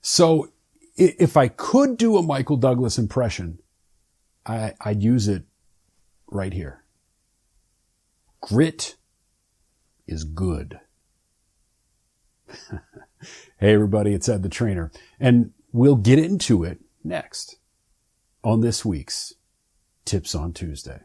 So if I could do a Michael Douglas impression, I'd use it right here. Grit is good. Hey everybody, it's Ed the Trainer, and we'll get into it next on this week's Tips on Tuesday.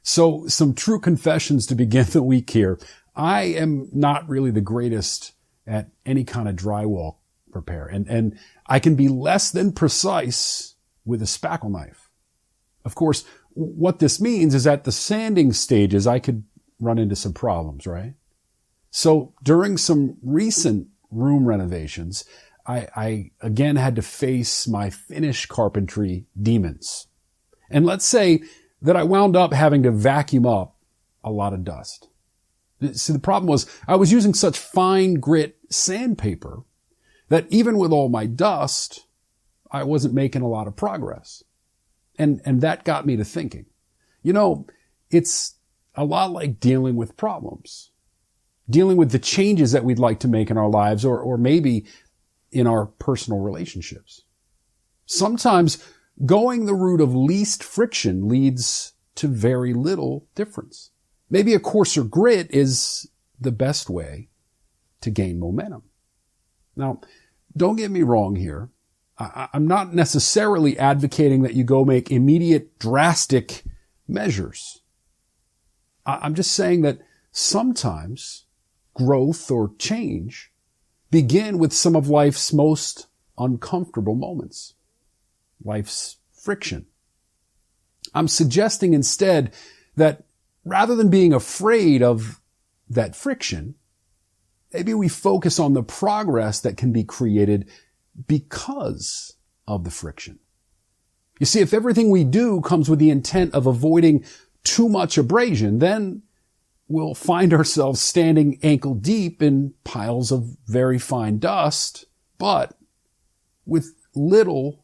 So some true confessions to begin the week here. I am not really the greatest at any kind of drywall repair, and I can be less than precise with a spackle knife. Of course, what this means is at the sanding stages, I could run into some problems, right? So during some recent room renovations, I again had to face my finish carpentry demons. And let's say that I wound up having to vacuum up a lot of dust. See, the problem was I was using such fine grit sandpaper that even with all my dust, I wasn't making a lot of progress. And that got me to thinking, it's a lot like dealing with problems, dealing with the changes that we'd like to make in our lives or maybe in our personal relationships. Sometimes going the route of least friction leads to very little difference. Maybe a coarser grit is the best way to gain momentum. Now, don't get me wrong here. I'm not necessarily advocating that you go make immediate, drastic measures. I'm just saying that sometimes growth or change begin with some of life's most uncomfortable moments, life's friction. I'm suggesting instead that rather than being afraid of that friction, maybe we focus on the progress that can be created because of the friction. You see, if everything we do comes with the intent of avoiding too much abrasion, then we'll find ourselves standing ankle deep in piles of very fine dust, but with little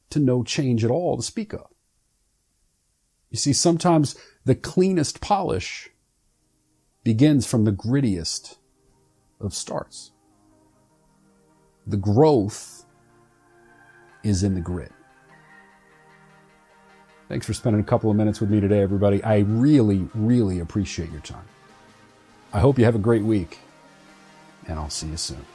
to no change at all to speak of. You see, sometimes the cleanest polish begins from the grittiest of starts. The growth is in the grit. Thanks for spending a couple of minutes with me today, everybody. I really, really appreciate your time. I hope you have a great week, and I'll see you soon.